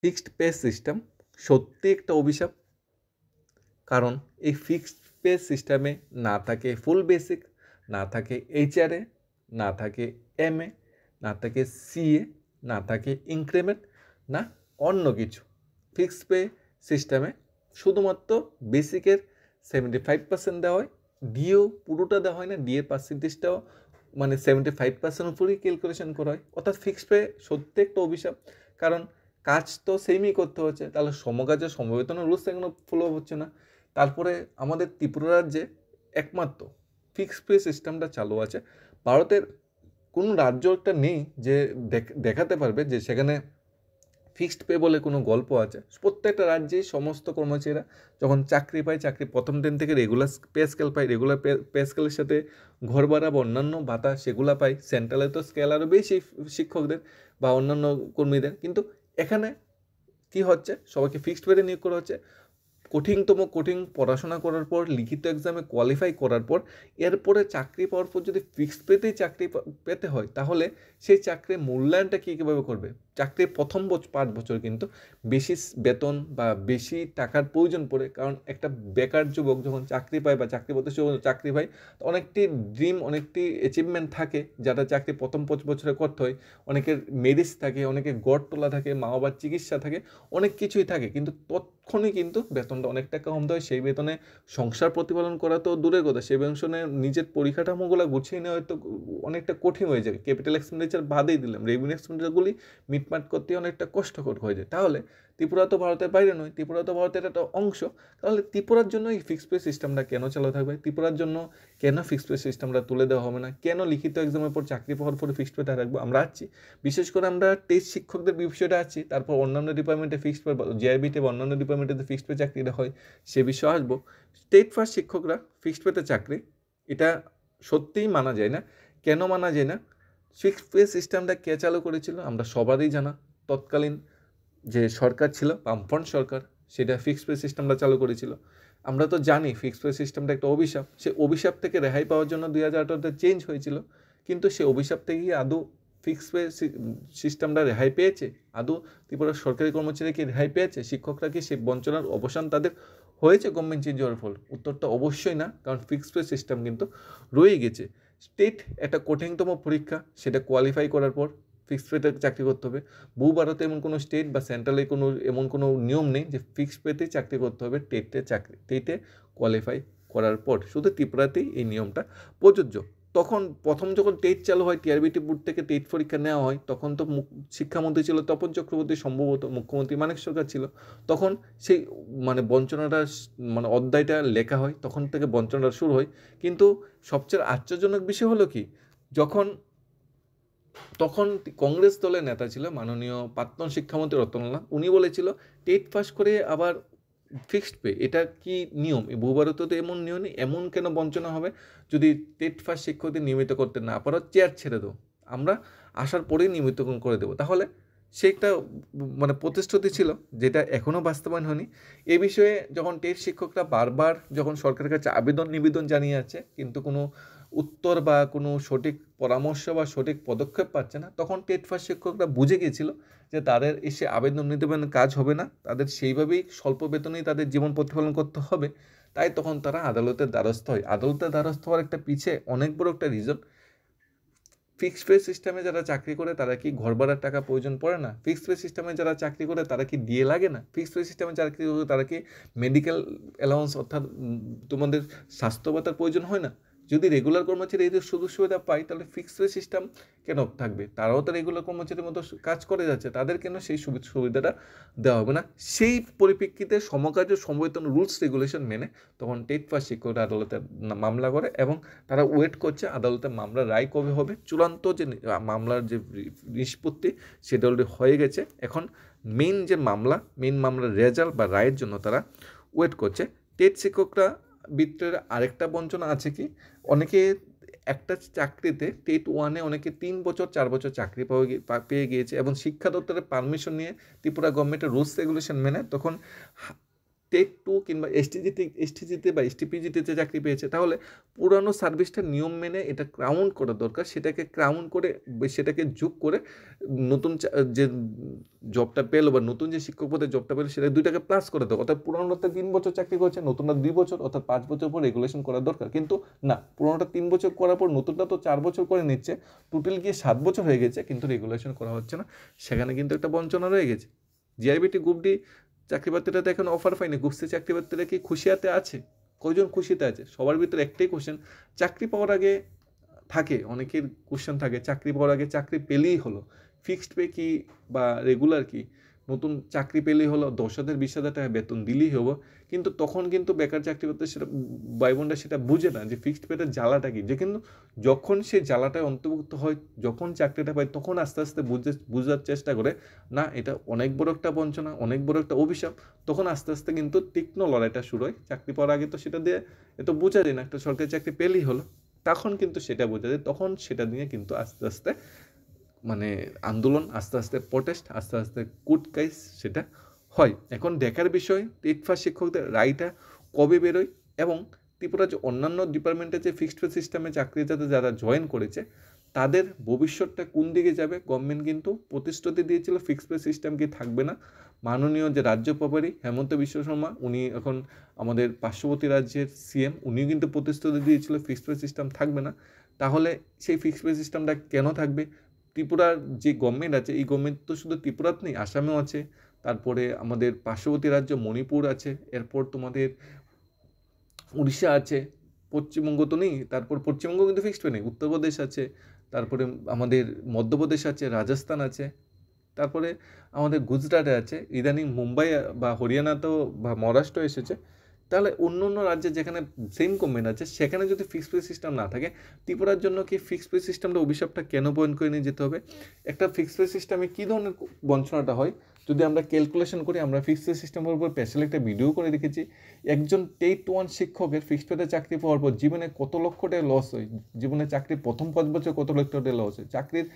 Fixed pay system সত্যি একটা অভিশাপ। কারণ এই ফিক্সড পে সিস্টেমে না থাকে ফুল বেসিক, না থাকে এইচআরএ, না থাকে এমএ, না থাকে সিএ, না থাকে ইনক্রিমেন্ট, না অন্য কিছু। ফিক্সড পে সিস্টেমে শুধুমাত্র বেসিকের 75% দেওয়া হয়, ডিও পুরোটা দেওয়া হয় না, ডিএর পার্সেন্টেজটাও মানে 75% উপরেই ক্যালকুলেশন করা হয়। অর্থাৎ ফিক্সড পে সত্যি একটা অভিশাপ। কারণ কাজ তো সেমই করতে হচ্ছে, তাহলে সমকাজের সমবেতনের রুলস এগুলো ফলো হচ্ছে না। তারপরে আমাদের ত্রিপুরা রাজ্যে একমাত্র ফিক্সড পে সিস্টেমটা চালু আছে। ভারতের কোনো রাজ্য একটা নেই যে দেখাতে পারবে যে সেখানে ফিক্সড পে বলে কোনো গল্প আছে। প্রত্যেকটা রাজ্যেই সমস্ত কর্মচারীরা যখন চাকরি পায়, চাকরি প্রথম দিন থেকে রেগুলার পে স্কেল পায়, রেগুলার পে স্কেলের সাথে ঘর ভাড়া বা অন্যান্য ভাতা সেগুলো পায়। সেন্ট্রালে তো স্কেল আরও বেশি শিক্ষকদের বা অন্যান্য কর্মীদের, কিন্তু এখানে কি হচ্ছে, সবাইকে ফিক্সড পেতে নিয়োগ করা হচ্ছে। কঠিন পড়াশোনা করার পর, লিখিত এক্সামে কোয়ালিফাই করার পর, এরপরে চাকরি পাওয়ার পর যদি ফিক্সড পেতেই চাকরি পেতে হয়, তাহলে সেই চাকরির মূল্যায়নটা কীভাবে করবে? চাকরির প্রথম 5 বছর কিন্তু বেশি বেতন বা বেশি টাকার প্রয়োজন পড়ে। কারণ একটা বেকার যুবক যখন চাকরি পায় বা চাকরি প্রতিষ্ঠা চাকরি পায়, অনেকটি ড্রিম, অনেকটি অ্যাচিভমেন্ট থাকে যারা চাকরি প্রথম 5 বছরে করতে হয়। অনেকের মেরিজ থাকে, অনেকের গড় তোলা থাকে, মা বাবার চিকিৎসা থাকে, অনেক কিছুই থাকে, কিন্তু তৎক্ষণই কিন্তু বেতনটা অনেকটা কম দেয়। সেই বেতনে সংসার প্রতিপালন করা তো দূরের কথা, সেই বেতনে নিজের পরিকাঠামোগুলো গুছিয়ে নেওয়া হয়তো অনেকটা কঠিন হয়ে যায়। ক্যাপিটাল এক্সপেন্ডিচার বাদেই দিলাম, রেভিনিউ এক্সপেন্ডিচারগুলি মিটমাট করতে অনেকটা কষ্টকর হয়ে যায়। তাহলে ত্রিপুরা তো ভারতের বাইরে নয়, ত্রিপুরা তো ভারতের একটা অংশ। তাহলে ত্রিপুরার জন্য এই ফিক্সড পে সিস্টেমটা কেন চালু থাকবে? ত্রিপুরার জন্য কেন ফিক্সড পে সিস্টেমটা তুলে দেওয়া হবে না? কেন লিখিত এক্সামের পর চাকরি পাওয়ার পরে ফিক্সড পেতে রাখবো? আমরা আছি, বিশেষ করে আমরা টেস্ট শিক্ষকদের বিষয়টা আছি, তারপর অন্যান্য ডিপার্টমেন্টে ফিক্সড পে, জিআইবিতে বা অন্যান্য ডিপার্টমেন্টে ফিক্সড পে চাকরিটা হয়, সে বিষয়ে আসবো। স্টেট ফার্স্ট শিক্ষকরা ফিক্সড পেতে চাকরি, এটা সত্যিই মানা যায় না। কেন মানা যায় না? ফিক্সড পে সিস্টেমটা কে চালু করেছিল আমরা সবারই জানা। তৎকালীন যে সরকার ছিল, বামফ্রন্ট সরকার, সেটা ফিক্সড পে সিস্টেমটা চালু করেছিল। আমরা তো জানি ফিক্সড পে সিস্টেমটা একটা অভিশাপ। সে অভিশাপ থেকে রেহাই পাওয়ার জন্য 2018-তে চেঞ্জ হয়েছিল, কিন্তু সে অভিশাপ থেকে কি আদৌ ফিক্সড পে সিস্টেমটা রেহাই পেয়েছে? আদৌ ত্রিপুরার সরকারি কর্মচারী কি রেহাই পেয়েছে? শিক্ষকরা কি সেই বঞ্চনার অবসান তাদের হয়েছে গভর্নমেন্ট চেঞ্জ হওয়ার ফল? উত্তরটা অবশ্যই না, কারণ ফিক্সড পে সিস্টেম কিন্তু রয়ে গেছে। স্টেট একটা কঠিনতম পরীক্ষা, সেটা কোয়ালিফাই করার পর ফিক্সড পেতে চাকরি করতে হবে। ভারতে এমন কোনো স্টেট বা সেন্ট্রালে কোনো এমন কোনো নিয়ম নেই যে ফিক্সড পেতেই চাকরি করতে হবে। টেটে কোয়ালিফাই করার পর শুধু ত্রিপুরাতেই এই নিয়মটা প্রযোজ্য। তখন প্রথম যখন টেট চালু হয়, টিআরবিটি বোর্ড থেকে টেট পরীক্ষা নেওয়া হয়, তখন তো শিক্ষামন্ত্রী ছিল তপন চক্রবর্তী, সম্ভবত মুখ্যমন্ত্রী মানিক সরকার ছিল। তখন সেই মানে বঞ্চনাটা মানে অধ্যায়টা লেখা হয়, তখন থেকে বঞ্চনাটা শুরু হয়। কিন্তু সবচেয়ে আশ্চর্যজনক বিষয় হলো কি, তখন কংগ্রেস দলের নেতা ছিল মাননীয় প্রাক্তন শিক্ষামন্ত্রী রতনলাল, উনি বলেছিল টেট পাস করে আবার ফিক্সড পে, এটা কি নিয়ম? ভূভারতে তো এমন নিয়ম নেই, এমন কেন বঞ্চনা হবে? যদি টেট পাস শিক্ষকদের নিয়মিত করতে না পারো, চেয়ার ছেড়ে দাও, আমরা আসার পরেই নিয়মিত করে দেবো। তাহলে সে একটা মানে প্রতিশ্রুতি ছিল, যেটা এখনও বাস্তবায়ন হয়নি। এ বিষয়ে যখন টেট শিক্ষকরা বারবার যখন সরকারের কাছে নিবেদন জানিয়ে আছে, কিন্তু কোনো উত্তর বা কোনো সঠিক পরামর্শ বা সঠিক পদক্ষেপ পাচ্ছে না, তখন টেট ফার্স্ট শিক্ষকরা বুঝে গিয়েছিল যে তাদের এসে আবেদন নিবেদনের কাজ হবে না, তাদের সেইভাবেই স্বল্প বেতনেই তাদের জীবন প্রতিপালন করতে হবে। তাই তখন তারা আদালতের দ্বারস্থ হয়। আদালতের দ্বারস্থ হওয়ার একটা পিছে অনেক বড় একটা রিজন, ফিক্সড পে সিস্টেমে যারা চাকরি করে তারা কি ঘর ভাড়ার টাকা প্রয়োজন পড়ে না? ফিক্সড পে সিস্টেমে যারা চাকরি করে তারা কি ডিএ লাগে না? ফিক্সড পে সিস্টেমে চাকরি করে তারা কি মেডিকেল অ্যালাউন্স অর্থাৎ তোমাদের স্বাস্থ্য ভাতার প্রয়োজন হয় না? যদি রেগুলার কর্মচারী এদের সুযোগ সুবিধা পায়, তাহলে ফিক্সড পে সিস্টেম কেন থাকবে? তারাও তো রেগুলার কর্মচারীর মতো কাজ করে যাচ্ছে, তাদের কেন সেই সুবিধাটা দেওয়া হবে না? সেই পরিপ্রেক্ষিতে সমকাজ ও সমবেতন রুলস রেগুলেশন মেনে তখন টেট পাস শিক্ষকরা আদালতে মামলা করে, এবং তারা ওয়েট করছে আদালতের মামলার রায় কবে হবে। চূড়ান্ত যে মামলার যে নিষ্পত্তি, সেটা অলরেডি হয়ে গেছে। এখন মেইন মামলার রেজাল্ট বা রায়ের জন্য তারা ওয়েট করছে। টেট শিক্ষকরা ভিতরে আরেকটা বঞ্চনা আছে কি, অনেকে একটা চাকরিতে টেট 1-এ অনেকে 3 বছর 4 বছর চাকরি পেয়ে গিয়েছে, এবং শিক্ষা দপ্তরের পারমিশন নিয়ে ত্রিপুরা গভর্নমেন্টের রুলস রেগুলেশন মেনে তখন টেট 2 কিংবা এসটিজিতে বা এসটিপিজিতে যে চাকরি পেয়েছে, তাহলে পুরানো সার্ভিসটার নিয়ম মেনে এটা ক্রাউন করা দরকার। সেটাকে ক্রাউন করে সেটাকে যোগ করে নতুন যে জবটা পেলো বা নতুন যে শিক্ষক পদে জবটা পেলো সেটা 2টাকে প্লাস করে দেওয়া। অর্থাৎ পুরানোটা 3 বছর চাকরি করছে, নতুনটা 2 বছর, অর্থাৎ 5 বছর পর রেগুলেশন করা দরকার। কিন্তু না, পুরানোটা 3 বছর করার পর নতুনটা তো 4 বছর করে নিচ্ছে, টোটাল গিয়ে 7 বছর হয়ে গেছে, কিন্তু রেগুলেশন করা হচ্ছে না। সেখানে কিন্তু একটা বঞ্চনা রয়ে গেছে। জিআরবিটি গ্রুপ ডি চাকরি প্রার্থীরা তো এখন অফার পায়নি, গ্রুপ সি চাকরি প্রার্থীরা কি খুশিয়াতে আছে? কয়জন খুশিতে আছে? সবার ভিতরে একটাই কোশ্চেন, চাকরি পাওয়ার আগে থাকে, অনেকের কোশ্চেন থাকে, চাকরি পাওয়ার আগে চাকরি পেলেই হলো, ফিক্সড পে কি বা রেগুলার কি, নতুন চাকরি পেলেই হলো, 10,000 20,000 টাকা বেতন দিলেই হবো। কিন্তু তখন কিন্তু বেকার চাকরি করতে সেটা ভাই বোনরা সেটা বুঝে না যে ফিক্সড পেটার জ্বালাটা কি। যে কিন্তু যখন সে জ্বালাটায় অন্তর্ভুক্ত হয়, যখন চাকরিটা পায়, তখন আস্তে আস্তে বুঝার চেষ্টা করে না এটা অনেক বড় একটা বঞ্চনা, অনেক বড় একটা অভিশাপ। তখন আস্তে আস্তে কিন্তু তীক্ষ্ণ লড়াইটা শুরু হয়। চাকরি পাওয়ার আগে তো সেটা দিয়ে এত বোঝা যায় না, একটা সরকারি চাকরি পেলেই হলো। তখন কিন্তু সেটা বোঝা যায়, তখন সেটা নিয়ে কিন্তু আস্তে আস্তে মানে আন্দোলন, আস্তে আস্তে প্রটেস্ট, আস্তে আস্তে কোর্ট কেস সেটা হয়। এখন দেখার বিষয় টেট পাস শিক্ষকদের রায়টা কবে বেরোয়, এবং ত্রিপুরা যে অন্যান্য ডিপার্টমেন্টে যে ফিক্সড পে সিস্টেমে চাকরিতে যারা জয়েন করেছে তাদের ভবিষ্যৎটা কোন দিকে যাবে। গভর্নমেন্ট কিন্তু প্রতিশ্রুতি দিয়েছিল ফিক্সড পে সিস্টেম কি থাকবে না। মাননীয় যে রাজ্য প্রভারী হেমন্ত বিশ্ব শর্মা, উনি এখন আমাদের পার্শ্ববর্তী রাজ্যের সিএম, উনিও কিন্তু প্রতিশ্রুতি দিয়েছিল ফিক্সড পে সিস্টেম থাকবে না। তাহলে সেই ফিক্সড পে সিস্টেমটা কেন থাকবে? ত্রিপুরার যে গভর্নমেন্ট আছে, এই গভর্নমেন্ট তো শুধু ত্রিপুরাত নেই, আসামেও আছে, তারপরে আমাদের পার্শ্ববর্তী রাজ্য মণিপুর আছে, এরপর তোমাদের উড়িষ্যা আছে, পশ্চিমবঙ্গ তো নেই, তারপর পশ্চিমবঙ্গ কিন্তু ফিক্সড পে নেই, উত্তরপ্রদেশ আছে, তারপরে আমাদের মধ্যপ্রদেশ আছে, রাজস্থান আছে, তারপরে আমাদের গুজরাটে আছে, ইদানিং মুম্বাই বা হরিয়ানাতেও বা মহারাষ্ট্র এসেছে। তাহলে অন্য অন্য রাজ্যে যেখানে সেম গভর্নমেন্ট আছে সেখানে যদি ফিক্সড পে সিস্টেম না থাকে, ত্রিপুরার জন্য কি ফিক্সড পে সিস্টেমটা অভিশাপটা কেন বয়ন করে নিয়ে যেতে হবে? একটা ফিক্সড পে সিস্টেমে কী ধরনের বঞ্চনাটা হয় যদি আমরা ক্যালকুলেশন করি, আমরা ফিক্সড পে সিস্টেমের উপর স্পেশাল একটা ভিডিও করে রেখেছি। একজন টেট 1 শিক্ষকের ফিক্সড পেতে চাকরি পাওয়ার পর জীবনে কত লক্ষ টাকা লস হয়, জীবনে চাকরির প্রথম 5 বছর কত লক্ষ টাকা লস হয়, চাকরির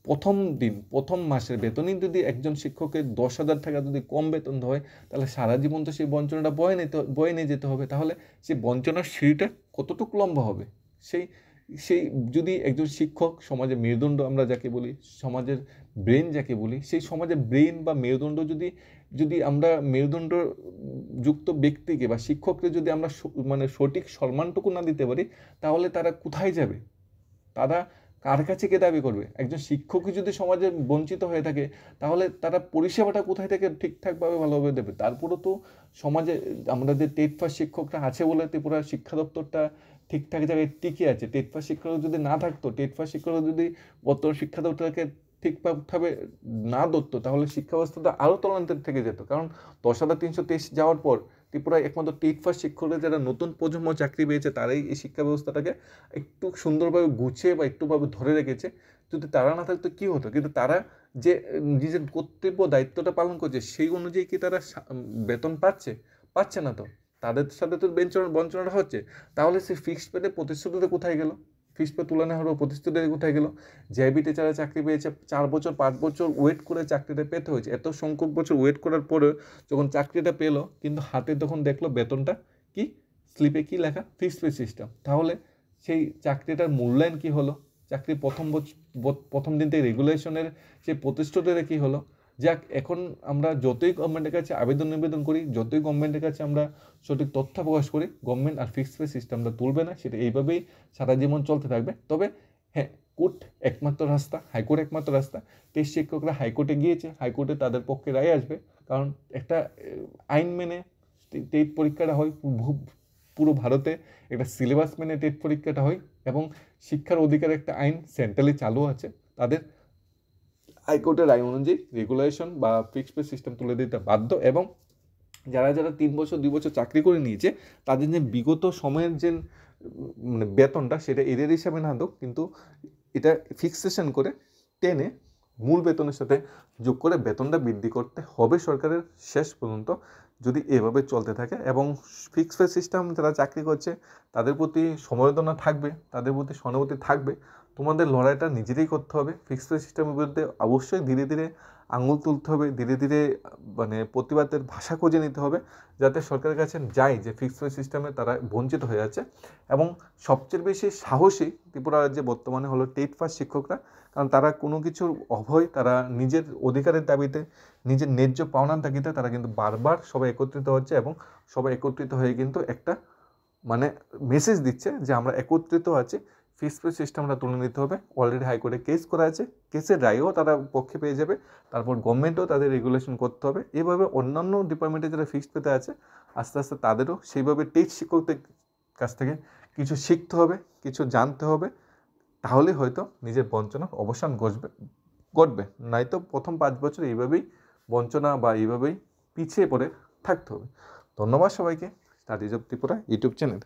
প্রথম দিন প্রথম মাসের বেতনই যদি একজন শিক্ষকের 10,000 টাকা যদি কম বেতন হয়, তাহলে সারা জীবন তো সেই বঞ্চনাটা বয়ে নিয়ে যেতে হবে। তাহলে সেই বঞ্চনার সিঁড়িটা কতটুকু লম্বা হবে? সেই সেই যদি একজন শিক্ষক সমাজের মেরুদণ্ড আমরা যাকে বলি, সমাজের ব্রেন যাকে বলি, সেই সমাজের ব্রেন বা মেরুদণ্ড যদি যদি আমরা মেরুদণ্ড যুক্ত ব্যক্তিকে বা শিক্ষককে যদি আমরা মানে সঠিক সম্মানটুকু না দিতে পারি, তাহলে তারা কোথায় যাবে? তারা কার কাছে কে দাবি করবে? একজন শিক্ষকই যদি সমাজে বঞ্চিত হয়ে থাকে, তাহলে তারা পরিষেবাটা কোথায় থেকে ঠিকঠাকভাবে ভালোভাবে দেবে? তারপরেও তো সমাজে আমাদের টেট পাস শিক্ষকরা আছে বলে ত্রিপুরা শিক্ষা দপ্তরটা ঠিকঠাক জায়গায় টিকে আছে। টেট পাস শিক্ষক যদি না থাকতো, টেট পাস শিক্ষক যদি বর্তমান শিক্ষা দপ্তরকে ঠিকঠাকভাবে না ধরতো, তাহলে শিক্ষা ব্যবস্থাটা আরও তলান্তের থেকে যেত। কারণ 10,323 যাওয়ার পর ত্রিপুরায় একমাত্র টেট পাস শিক্ষকরা যারা নতুন প্রজন্ম চাকরি পেয়েছে, তারাই এই শিক্ষা ব্যবস্থাটাকে একটু সুন্দরভাবে গুছিয়ে বা একটুভাবে ধরে রেখেছে। যদি তারা না থাকতো কী হতো? কিন্তু তারা যে নিজের কর্তব্য দায়িত্বটা পালন করছে, সেই অনুযায়ী কি তারা বেতন পাচ্ছে? পাচ্ছে না তো। তাদের সাথে তো বঞ্চনাটা হচ্ছে। তাহলে সেই ফিক্সড পেতে প্রতিশ্রুতিটা কোথায় গেল? ফিক্সড পে তুলে নেওয়ার প্রতিশ্রুতিটা কোথায় গেল? জেআইবিতে যারা চাকরি পেয়েছে 4 বছর 5 বছর ওয়েট করে চাকরিটা পেতে হয়েছে। এত সংখ্যক বছর ওয়েট করার পরে যখন চাকরিটা পেলো, কিন্তু হাতে তখন দেখলো বেতনটা কি স্লিপে কি লেখা? Fixed pay system. তাহলে সেই চাকরিটার মূল্যায়ন কি হলো? চাকরির প্রথম দিন থেকে রেগুলেশনের সেই প্রতিশ্রুতিটা কী হলো? যাক, এখন আমরা যতই গভর্নমেন্টের কাছে নিবেদন করি, যতই গভর্নমেন্টের কাছে আমরা সঠিক তথ্য প্রকাশ করি, গভর্নমেন্ট আর ফিক্সড পে সিস্টেমটা তুলবে না। সেটা এইভাবেই সারা জীবন চলতে থাকবে। তবে হ্যাঁ, কোর্ট একমাত্র রাস্তা, হাইকোর্ট একমাত্র রাস্তা। টেস্ট শিক্ষকরা হাইকোর্টে গিয়েছে, হাইকোর্টে তাদের পক্ষে রায় আসবে। কারণ একটা আইন মেনে টেট পরীক্ষাটা হয়, পুরো ভারতে একটা সিলেবাস মেনে টেট পরীক্ষাটা হয়, এবং শিক্ষার অধিকার একটা আইন সেন্ট্রালি চালু আছে। তাদের হাইকোর্টের আইন অনুযায়ী রেগুলেশন বা ফিক্সড পে সিস্টেম তুলে দিতে বাধ্য। এবং যারা যারা 3 বছর 2 বছর চাকরি করে নিয়েছে, তাদের যে বিগত সময়ের যে মানে বেতনটা, সেটা এদের হিসাবে না হোক, কিন্তু এটা ফিক্সেশন করে টেনে মূল বেতনের সাথে যোগ করে বেতনটা বৃদ্ধি করতে হবে সরকারের শেষ পর্যন্ত, যদি এভাবে চলতে থাকে। এবং ফিক্সড পে সিস্টেম যারা চাকরি করছে তাদের প্রতি সমবেদনা থাকবে, তাদের প্রতি সহানুভূতি থাকবে। তোমাদের লড়াইটা নিজেরাই করতে হবে। ফিক্সড পে সিস্টেমের বিরুদ্ধে অবশ্যই ধীরে ধীরে আঙুল তুলতে হবে, ধীরে ধীরে মানে প্রতিবাদের ভাষা খুঁজে নিতে হবে, যাতে সরকারের কাছে যায় যে ফিক্সড পে সিস্টেমে তারা বঞ্চিত হয়ে যাচ্ছে। এবং সবচেয়ে বেশি সাহসী ত্রিপুরা রাজ্যে বর্তমানে হলো টেট পাস শিক্ষকরা, কারণ তারা কোনো কিছুর অভয়, তারা নিজের অধিকারের দাবিতে, নিজের ন্যায্য পাওনার দাবিতে তারা কিন্তু বারবার সবাই একত্রিত হচ্ছে, এবং সবাই একত্রিত হয়ে কিন্তু একটা মানে মেসেজ দিচ্ছে যে আমরা একত্রিত আছি, ফিক্সড পে সিস্টেমটা তুলে নিতে হবে। অলরেডি হাইকোর্টে কেস করা আছে, কেসের রায়ও তারা পক্ষে পেয়ে যাবে, তারপর গভর্নমেন্টও তাদের রেগুলেশন করতে হবে। এভাবে অন্যান্য ডিপার্টমেন্টে যারা ফিক্সড পেতে আছে আস্তে আস্তে তাদেরও সেইভাবে টেট শিক্ষকদের কাছ থেকে কিছু শিখতে হবে, কিছু জানতে হবে, তাহলে হয়তো নিজের বঞ্চনার অবসান ঘটবে। নয়তো প্রথম 5 বছর এইভাবেই বঞ্চনা বা এইভাবেই পিছিয়ে পড়ে থাকতে হবে। ধন্যবাদ সবাইকে studies of Tripura YouTube channel.